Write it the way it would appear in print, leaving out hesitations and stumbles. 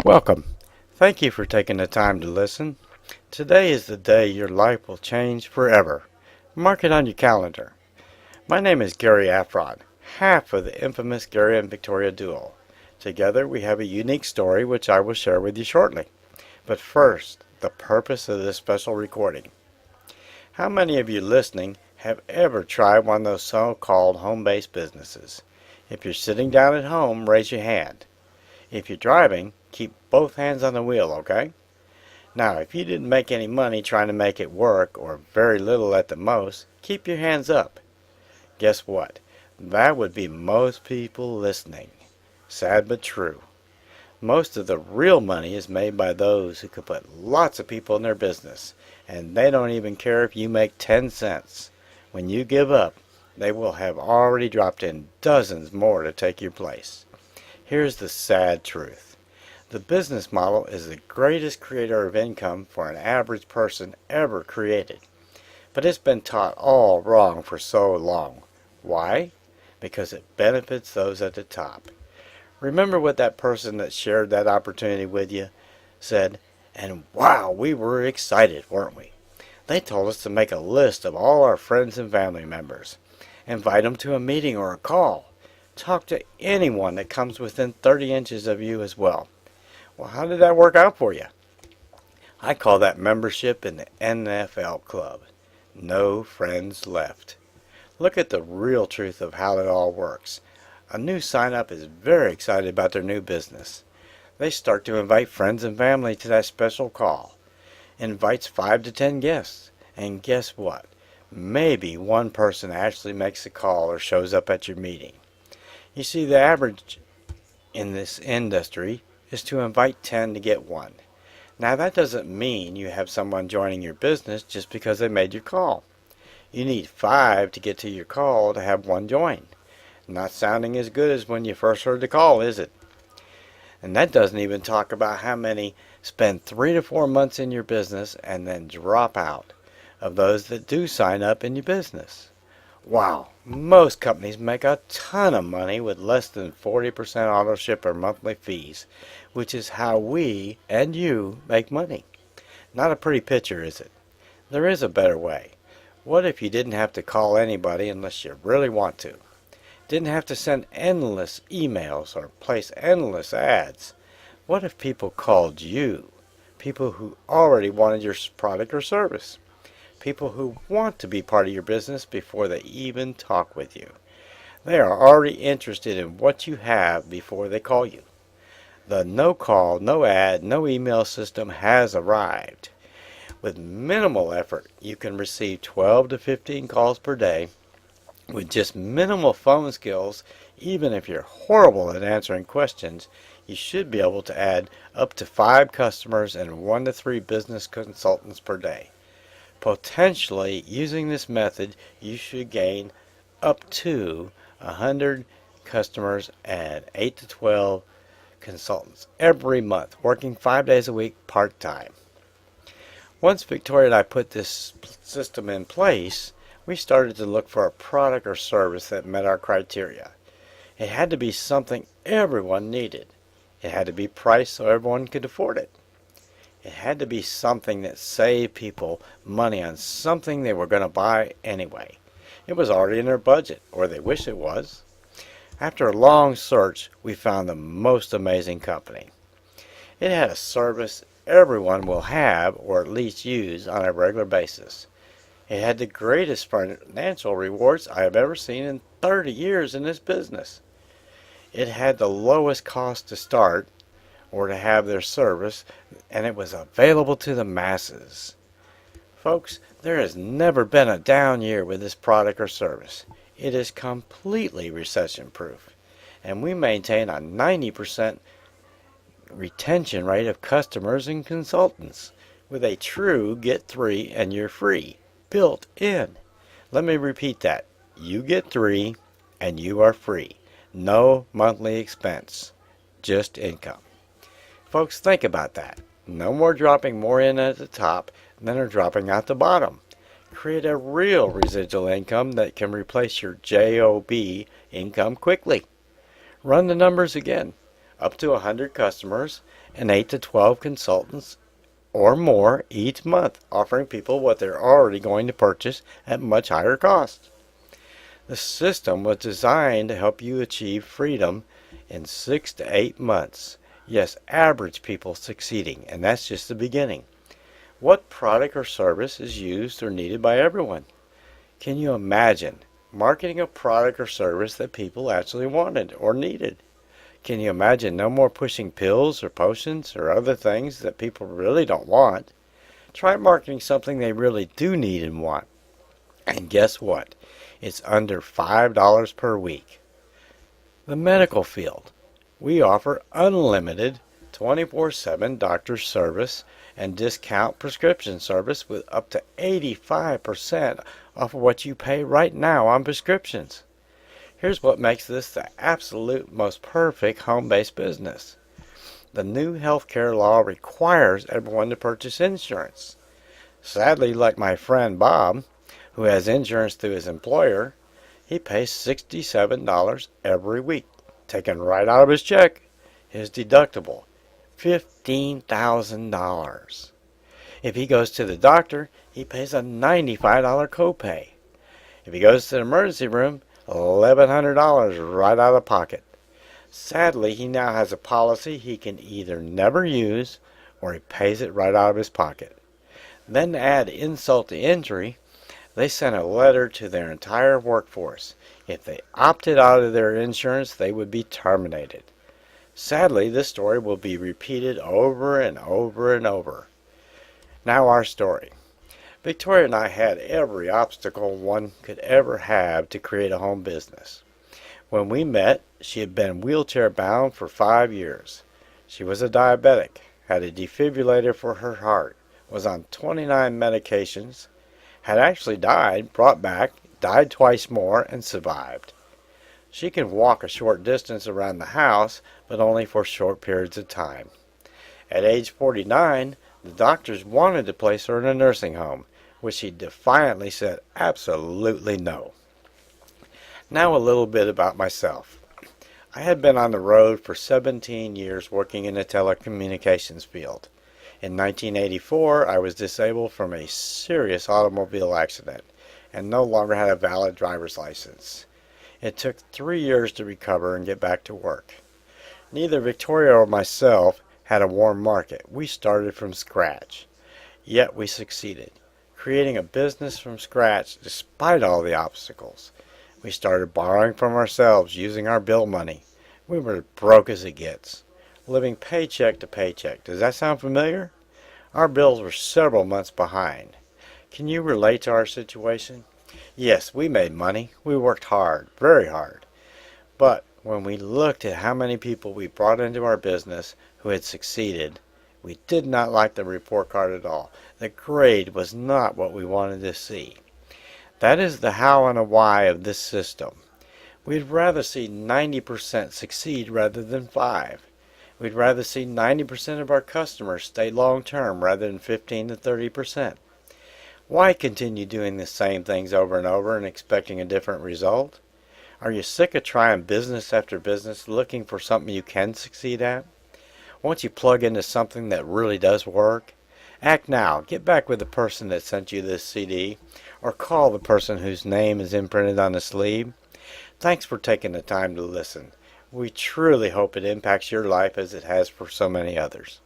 Welcome. Thank you for taking the time to listen. Today is the day your life will change forever. Mark it on your calendar. My name is Gary Afrod, half of the infamous Gary and Victoria duo. Together we have a unique story which I will share with you shortly. But first, the purpose of this special recording. How many of you listening have ever tried one of those so-called home-based businesses? If you're sitting down at home, raise your hand. If you're driving, keep both hands on the wheel, okay? Now, if you didn't make any money trying to make it work, or very little at the most, keep your hands up. Guess what? That would be most people listening. Sad but true. Most of the real money is made by those who could put lots of people in their business, and they don't even care if you make 10 cents. When you give up, they will have already dropped in dozens more to take your place. Here's the sad truth. The business model is the greatest creator of income for an average person ever created. But it's been taught all wrong for so long. Why? Because it benefits those at the top. Remember what that person that shared that opportunity with you said? And wow, we were excited, weren't we? They told us to make a list of all our friends and family members. Invite them to a meeting or a call. Talk to anyone that comes within 30 inches of you as well. Well, how did that work out for you? I call that membership in the NFL club. No friends left. Look at the real truth of how it all works. A new sign-up is very excited about their new business. They start to invite friends and family to that special call. Invites 5 to 10 guests. And guess what? Maybe one person actually makes a call or shows up at your meeting. You see, the average in this industry is to invite 10 to get one. Now, that doesn't mean you have someone joining your business just because they made your call. You need 5 to get to your call to have one join. Not sounding as good as when you first heard the call, is it? And that doesn't even talk about how many spend 3 to 4 months in your business and then drop out of those that do sign up in your business. Wow, most companies make a ton of money with less than 40% auto ship or monthly fees, which is how we and you make money. Not a pretty picture, is it? There is a better way. What if you didn't have to call anybody unless you really want to? Didn't have to send endless emails or place endless ads? What if people called you? People who already wanted your product or service? People who want to be part of your business before they even talk with you. They are already interested in what you have before they call you. The no call, no ad, no email system has arrived. With minimal effort, you can receive 12 to 15 calls per day. With just minimal phone skills, even if you're horrible at answering questions, you should be able to add up to 5 customers and 1 to 3 business consultants per day. Potentially, using this method, you should gain up to 100 customers and 8 to 12 consultants every month, working 5 days a week part-time. Once Victoria and I put this system in place, we started to look for a product or service that met our criteria. It had to be something everyone needed. It had to be priced so everyone could afford it. It had to be something that saved people money on something they were going to buy anyway. It was already in their budget, or they wish it was. After a long search, we found the most amazing company. It had a service everyone will have, or at least use, on a regular basis. It had the greatest financial rewards I have ever seen in 30 years in this business. It had the lowest cost to start or to have their service, and it was available to the masses. Folks, there has never been a down year with this product or service. It is completely recession-proof, and we maintain a 90% retention rate of customers and consultants with a true get 3 and you're free built in. Let me repeat that. You get 3 and you are free. No monthly expense, just income. Folks, think about that. No more dropping more in at the top than are dropping out the bottom. Create a real residual income that can replace your JOB income quickly. Run the numbers again. up to 100 customers, and 8 to 12 consultants or more each month, offering people what they're already going to purchase at much higher cost. The system was designed to help you achieve freedom in 6 to 8 months. Yes, average people succeeding, and that's just the beginning. What product or service is used or needed by everyone? Can you imagine marketing a product or service that people actually wanted or needed? Can you imagine no more pushing pills or potions or other things that people really don't want? Try marketing something they really do need and want. And guess what? It's under $5 per week. The medical field. We offer unlimited 24/7 doctor service and discount prescription service with up to 85% off of what you pay right now on prescriptions. Here's what makes this the absolute most perfect home-based business. The new healthcare law requires everyone to purchase insurance. Sadly, like my friend Bob, who has insurance through his employer, he pays $67 every week, taken right out of his check. His deductible, $15,000. If he goes to the doctor, he pays a $95 copay. If he goes to the emergency room, $1,100 right out of pocket. Sadly, he now has a policy he can either never use or he pays it right out of his pocket. Then to add insult to injury, they sent a letter to their entire workforce. If they opted out of their insurance, they would be terminated. Sadly, this story will be repeated over and over and over. Now our story. Victoria and I had every obstacle one could ever have to create a home business. When we met, she had been wheelchair bound for 5 years. She was a diabetic, had a defibrillator for her heart, was on 29 medications, had actually died, brought back, died twice more, and survived. She can walk a short distance around the house, but only for short periods of time. At age 49, the doctors wanted to place her in a nursing home, which she defiantly said absolutely no. Now a little bit about myself. I had been on the road for 17 years working in the telecommunications field. In 1984, I was disabled from a serious automobile accident and no longer had a valid driver's license. It took 3 years to recover and get back to work. Neither Victoria or myself had a warm market. We started from scratch. Yet we succeeded, creating a business from scratch despite all the obstacles. We started borrowing from ourselves, using our bill money. We were broke as it gets, living paycheck to paycheck. Does that sound familiar? Our bills were several months behind. Can you relate to our situation? Yes, we made money. We worked hard, very hard. But when we looked at how many people we brought into our business who had succeeded, we did not like the report card at all. The grade was not what we wanted to see. That is the how and the why of this system. We'd rather see 90% succeed rather than 5. We'd rather see 90% of our customers stay long-term rather than 15 to 30%. Why continue doing the same things over and over and expecting a different result? Are you sick of trying business after business looking for something you can succeed at? Won't you plug into something that really does work? Act now. Get back with the person that sent you this CD, or call the person whose name is imprinted on the sleeve. Thanks for taking the time to listen. We truly hope it impacts your life as it has for so many others.